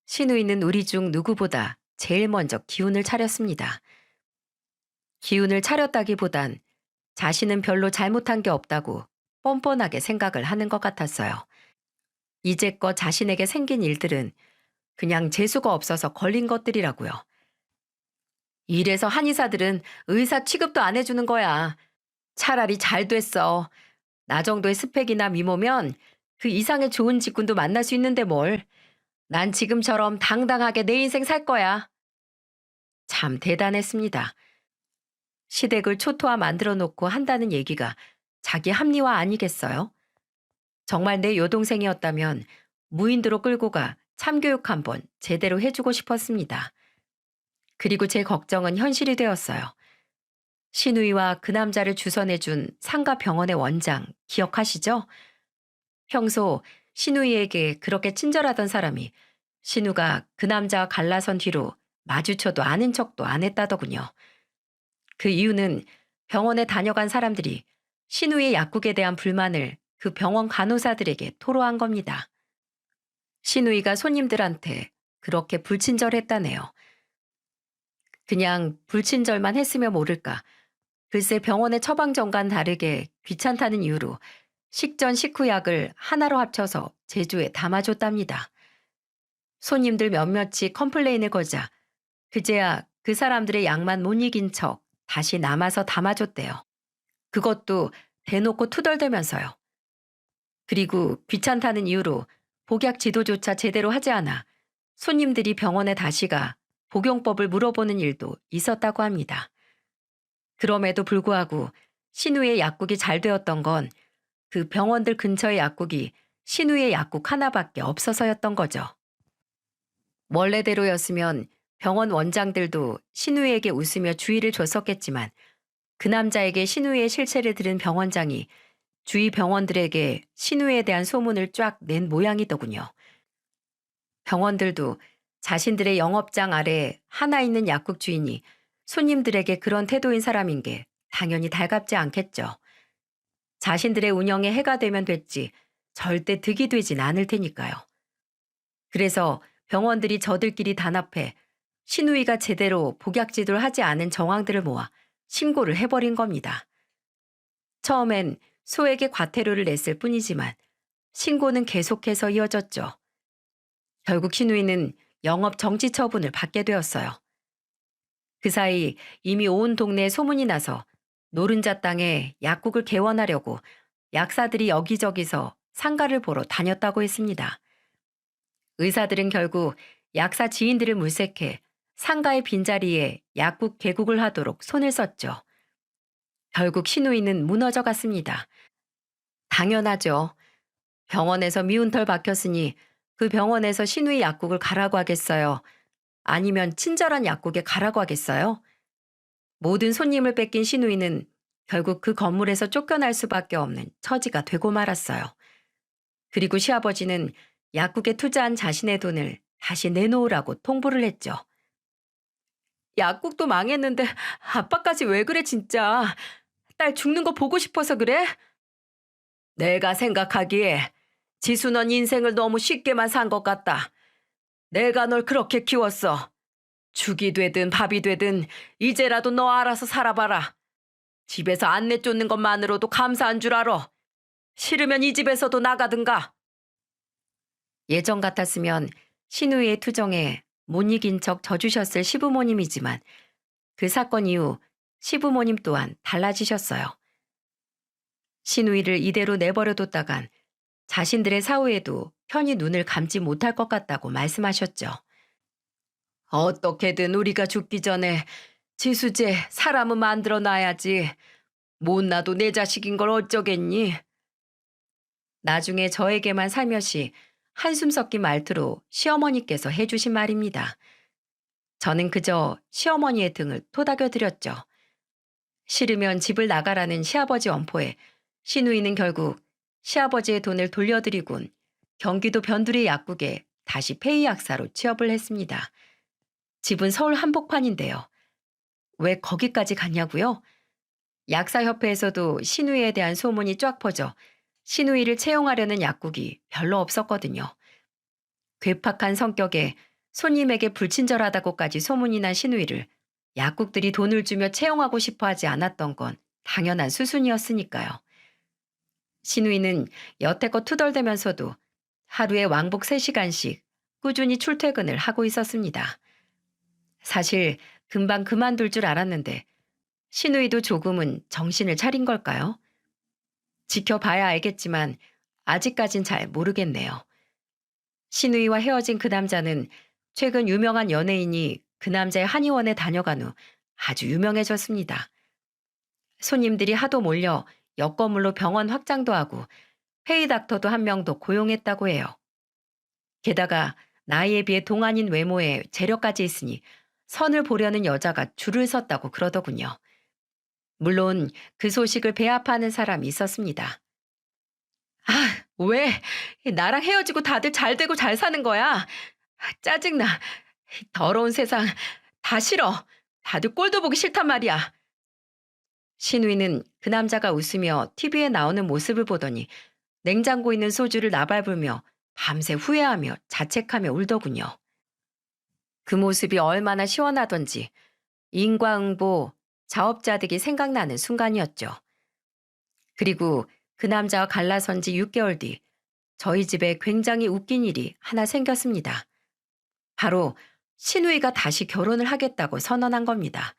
시누이는 우리 중 누구보다 제일 먼저 기운을 차렸습니다. 기운을 차렸다기보단 자신은 별로 잘못한 게 없다고 뻔뻔하게 생각을 하는 것 같았어요. 이제껏 자신에게 생긴 일들은 그냥 재수가 없어서 걸린 것들이라고요. 이래서 한의사들은 의사 취급도 안 해주는 거야. 차라리 잘 됐어. 나 정도의 스펙이나 미모면 그 이상의 좋은 직군도 만날 수 있는데 뭘. 난 지금처럼 당당하게 내 인생 살 거야. 참 대단했습니다. 시댁을 초토화 만들어 놓고 한다는 얘기가 자기 합리화 아니겠어요? 정말 내 여동생이었다면 무인도로 끌고 가 참교육 한번 제대로 해주고 싶었습니다. 그리고 제 걱정은 현실이 되었어요. 신우이와 그 남자를 주선해준 상가 병원의 원장 기억하시죠? 평소 신우이에게 그렇게 친절하던 사람이 신우가 그 남자와 갈라선 뒤로 마주쳐도 아는 척도 안 했다더군요. 그 이유는 병원에 다녀간 사람들이 신우의 약국에 대한 불만을 그 병원 간호사들에게 토로한 겁니다. 신우이가 손님들한테 그렇게 불친절했다네요. 그냥 불친절만 했으면 모를까. 글쎄 병원의 처방전과는 다르게 귀찮다는 이유로 식전 식후약을 하나로 합쳐서 제주에 담아줬답니다. 손님들 몇몇이 컴플레인을 거자 그제야 그 사람들의 약만 못 이긴 척 다시 남아서 담아줬대요. 그것도 대놓고 투덜대면서요. 그리고 귀찮다는 이유로 복약 지도조차 제대로 하지 않아 손님들이 병원에 다시 가 복용법을 물어보는 일도 있었다고 합니다. 그럼에도 불구하고 신우의 약국이 잘 되었던 건 그 병원들 근처의 약국이 신우의 약국 하나밖에 없어서였던 거죠. 원래대로였으면 병원 원장들도 신우에게 웃으며 주의를 줬었겠지만 그 남자에게 신우의 실체를 들은 병원장이 주위 병원들에게 신우에 대한 소문을 쫙 낸 모양이더군요. 병원들도 자신들의 영업장 아래 하나 있는 약국 주인이 손님들에게 그런 태도인 사람인 게 당연히 달갑지 않겠죠. 자신들의 운영에 해가 되면 됐지 절대 득이 되진 않을 테니까요. 그래서 병원들이 저들끼리 단합해 신우이가 제대로 복약지도를 하지 않은 정황들을 모아 신고를 해버린 겁니다. 처음엔 소에게 과태료를 냈을 뿐이지만 신고는 계속해서 이어졌죠. 결국 신우이는 영업 정지 처분을 받게 되었어요. 그 사이 이미 온 동네에 소문이 나서 노른자 땅에 약국을 개원하려고 약사들이 여기저기서 상가를 보러 다녔다고 했습니다. 의사들은 결국 약사 지인들을 물색해 상가의 빈자리에 약국 개국을 하도록 손을 썼죠. 결국 신우이는 무너져 갔습니다. 당연하죠. 병원에서 미운털 박혔으니 그 병원에서 신우이 약국을 가라고 하겠어요? 아니면 친절한 약국에 가라고 하겠어요? 모든 손님을 뺏긴 신우이는 결국 그 건물에서 쫓겨날 수밖에 없는 처지가 되고 말았어요. 그리고 시아버지는 약국에 투자한 자신의 돈을 다시 내놓으라고 통보를 했죠. 약국도 망했는데 아빠까지 왜 그래 진짜. 딸 죽는 거 보고 싶어서 그래? 내가 생각하기에 지수 넌 인생을 너무 쉽게만 산 것 같다. 내가 널 그렇게 키웠어. 죽이 되든 밥이 되든 이제라도 너 알아서 살아봐라. 집에서 안 내쫓는 것만으로도 감사한 줄 알아. 싫으면 이 집에서도 나가든가. 예전 같았으면 신우이의 투정에 못 이긴 척 져주셨을 시부모님이지만 그 사건 이후 시부모님 또한 달라지셨어요. 신우이를 이대로 내버려뒀다간 자신들의 사후에도 편히 눈을 감지 못할 것 같다고 말씀하셨죠. 어떻게든 우리가 죽기 전에 지수제 사람은 만들어 놔야지. 못나도 내 자식인 걸 어쩌겠니? 나중에 저에게만 살며시 한숨 섞인 말투로 시어머니께서 해주신 말입니다. 저는 그저 시어머니의 등을 토닥여 드렸죠. 싫으면 집을 나가라는 시아버지 엄포에 신우이는 결국 시아버지의 돈을 돌려드리곤 경기도 변두리 약국에 다시 폐의 약사로 취업을 했습니다. 집은 서울 한복판인데요. 왜 거기까지 갔냐고요? 약사협회에서도 신우이에 대한 소문이 쫙 퍼져 신우이를 채용하려는 약국이 별로 없었거든요. 괴팍한 성격에 손님에게 불친절하다고까지 소문이 난 신우이를 약국들이 돈을 주며 채용하고 싶어 하지 않았던 건 당연한 수순이었으니까요. 신우이는 여태껏 투덜대면서도 하루에 왕복 3시간씩 꾸준히 출퇴근을 하고 있었습니다. 사실 금방 그만둘 줄 알았는데 신우이도 조금은 정신을 차린 걸까요? 지켜봐야 알겠지만 아직까진 잘 모르겠네요. 신우이와 헤어진 그 남자는 최근 유명한 연예인이 그 남자의 한의원에 다녀간 후 아주 유명해졌습니다. 손님들이 하도 몰려 옆 건물로 병원 확장도 하고 페이 닥터도 한 명 더 고용했다고 해요. 게다가 나이에 비해 동안인 외모에 재력까지 있으니 선을 보려는 여자가 줄을 섰다고 그러더군요. 물론 그 소식을 배합하는 사람이 있었습니다. 아, 왜? 나랑 헤어지고 다들 잘 되고 잘 사는 거야? 짜증나. 더러운 세상. 다 싫어. 다들 꼴도 보기 싫단 말이야. 신우이는 그 남자가 웃으며 TV에 나오는 모습을 보더니 냉장고에 있는 소주를 나발불며 밤새 후회하며 자책하며 울더군요. 그 모습이 얼마나 시원하던지 인과응보, 자업자득이 생각나는 순간이었죠. 그리고 그 남자와 갈라선 지 6개월 뒤 저희 집에 굉장히 웃긴 일이 하나 생겼습니다. 바로 신우이가 다시 결혼을 하겠다고 선언한 겁니다.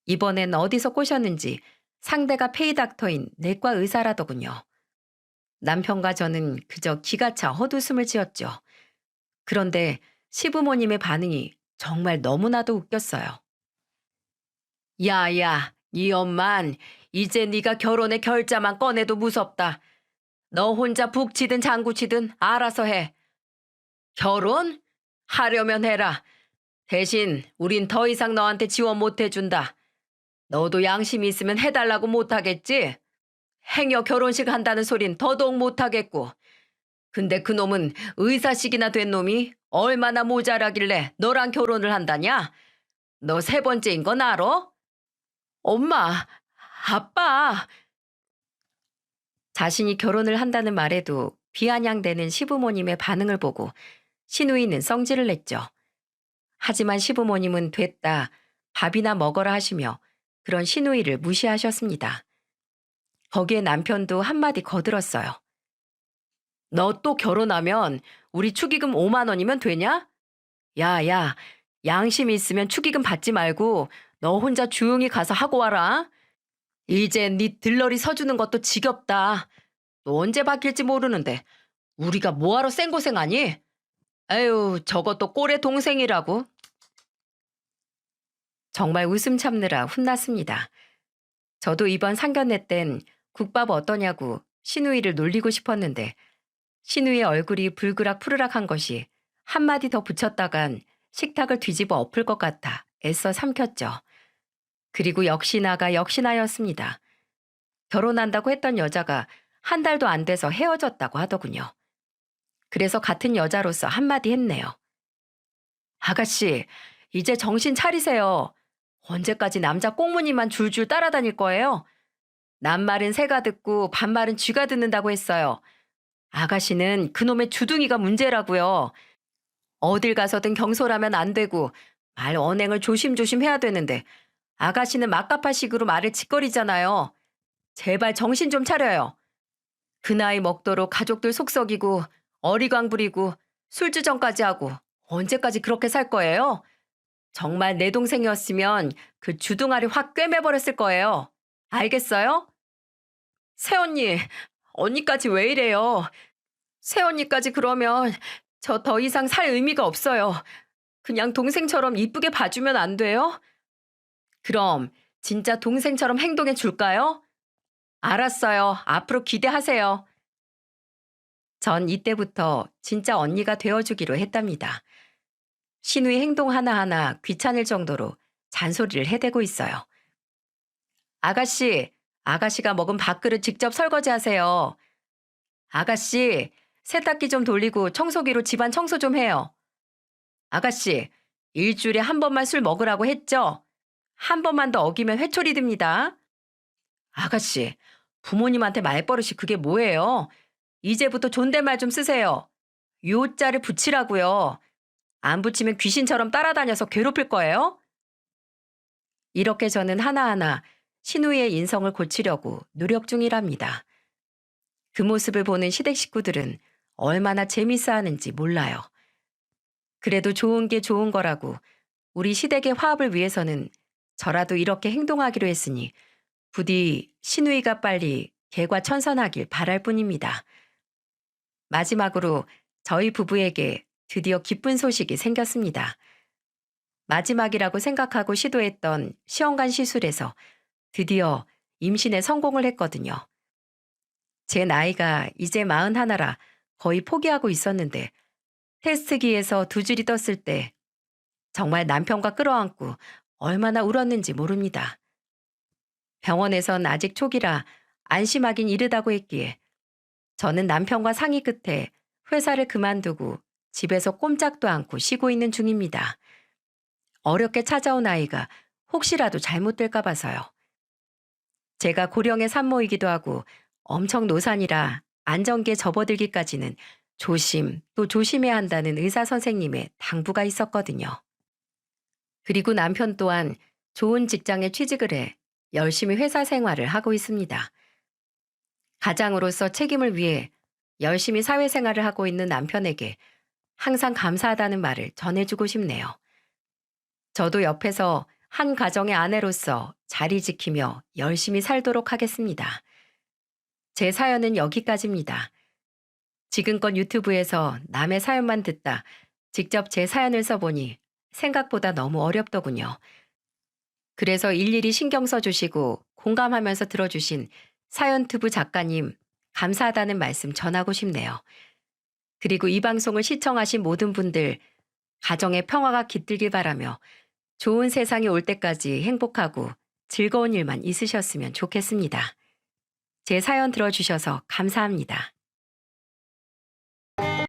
이번엔 어디서 꼬셨는지 상대가 페이닥터인 내과 의사라더군요. 남편과 저는 그저 기가 차 헛웃음을 지었죠. 그런데 시부모님의 반응이 정말 너무나도 웃겼어요. 야야, 이 엄만 이제 네가 결혼의 결자만 꺼내도 무섭다. 너 혼자 북치든 장구치든 알아서 해. 결혼? 하려면 해라. 대신 우린 더 이상 너한테 지원 못 해준다. 너도 양심이 있으면 해달라고 못하겠지? 행여 결혼식 한다는 소린 더더욱 못하겠고. 근데 그놈은 의사식이나 된 놈이 얼마나 모자라길래 너랑 결혼을 한다냐? 너 3번째인 건 알아? 엄마, 아빠. 자신이 결혼을 한다는 말에도 비아냥대는 시부모님의 반응을 보고 시누이는 성질을 냈죠. 하지만 시부모님은 됐다, 밥이나 먹어라 하시며 그런 시누이를 무시하셨습니다. 거기에 남편도 한마디 거들었어요. 너 또 결혼하면 우리 축의금 5만 원이면 되냐? 야, 야, 양심이 있으면 축의금 받지 말고 너 혼자 조용히 가서 하고 와라. 이제 네 들러리 서주는 것도 지겹다. 또 언제 바뀔지 모르는데 우리가 뭐하러 생고생하니? 에휴, 저것도 꼴의 동생이라고. 정말 웃음 참느라 혼났습니다. 저도 이번 상견례 땐 국밥 어떠냐고 시누이를 놀리고 싶었는데 시누이의 얼굴이 불그락 푸르락한 것이 한마디 더 붙였다간 식탁을 뒤집어 엎을 것 같아 애써 삼켰죠. 그리고 역시나가 역시나였습니다. 결혼한다고 했던 여자가 한 달도 안 돼서 헤어졌다고 하더군요. 그래서 같은 여자로서 한마디 했네요. 아가씨, 이제 정신 차리세요. 언제까지 남자 꽁무니만 줄줄 따라다닐 거예요? 남말은 새가 듣고 반말은 쥐가 듣는다고 했어요. 아가씨는 그놈의 주둥이가 문제라고요. 어딜 가서든 경솔하면 안 되고 말 언행을 조심조심 해야 되는데 아가씨는 막가파식으로 말을 짓거리잖아요. 제발 정신 좀 차려요. 그 나이 먹도록 가족들 속썩이고 어리광 부리고 술주정까지 하고 언제까지 그렇게 살 거예요? 정말 내 동생이었으면 그 주둥아리 확 꿰매버렸을 거예요. 알겠어요? 새언니, 언니까지 왜 이래요? 새언니까지 그러면 저 더 이상 살 의미가 없어요. 그냥 동생처럼 이쁘게 봐주면 안 돼요? 그럼 진짜 동생처럼 행동해 줄까요? 알았어요. 앞으로 기대하세요. 전 이때부터 진짜 언니가 되어주기로 했답니다. 신우의 행동 하나하나 귀찮을 정도로 잔소리를 해대고 있어요. 아가씨, 아가씨가 먹은 밥그릇 직접 설거지하세요. 아가씨, 세탁기 좀 돌리고 청소기로 집안 청소 좀 해요. 아가씨, 일주일에 한 번만 술 먹으라고 했죠? 한 번만 더 어기면 회초리 듭니다. 아가씨, 부모님한테 말버릇이 그게 뭐예요? 이제부터 존댓말 좀 쓰세요. 요자를 붙이라고요. 안 붙이면 귀신처럼 따라다녀서 괴롭힐 거예요? 이렇게 저는 하나하나 신우이의 인성을 고치려고 노력 중이랍니다. 그 모습을 보는 시댁 식구들은 얼마나 재밌어 하는지 몰라요. 그래도 좋은 게 좋은 거라고 우리 시댁의 화합을 위해서는 저라도 이렇게 행동하기로 했으니 부디 신우이가 빨리 개과천선하길 바랄 뿐입니다. 마지막으로 저희 부부에게 드디어 기쁜 소식이 생겼습니다. 마지막이라고 생각하고 시도했던 시험관 시술에서 드디어 임신에 성공을 했거든요. 제 나이가 이제 41라 거의 포기하고 있었는데 테스트기에서 두 줄이 떴을 때 정말 남편과 끌어안고 얼마나 울었는지 모릅니다. 병원에선 아직 초기라 안심하긴 이르다고 했기에 저는 남편과 상의 끝에 회사를 그만두고 집에서 꼼짝도 않고 쉬고 있는 중입니다. 어렵게 찾아온 아이가 혹시라도 잘못될까 봐서요. 제가 고령의 산모이기도 하고 엄청 노산이라 안전기에 접어들기까지는 조심 또 조심해야 한다는 의사 선생님의 당부가 있었거든요. 그리고 남편 또한 좋은 직장에 취직을 해 열심히 회사 생활을 하고 있습니다. 가장으로서 책임을 위해 열심히 사회생활을 하고 있는 남편에게 항상 감사하다는 말을 전해주고 싶네요. 저도 옆에서 한 가정의 아내로서 자리 지키며 열심히 살도록 하겠습니다. 제 사연은 여기까지입니다. 지금껏 유튜브에서 남의 사연만 듣다 직접 제 사연을 써보니 생각보다 너무 어렵더군요. 그래서 일일이 신경 써주시고 공감하면서 들어주신 사연투브 작가님 감사하다는 말씀 전하고 싶네요. 그리고 이 방송을 시청하신 모든 분들 가정의 평화가 깃들길 바라며 좋은 세상이 올 때까지 행복하고 즐거운 일만 있으셨으면 좋겠습니다. 제 사연 들어주셔서 감사합니다.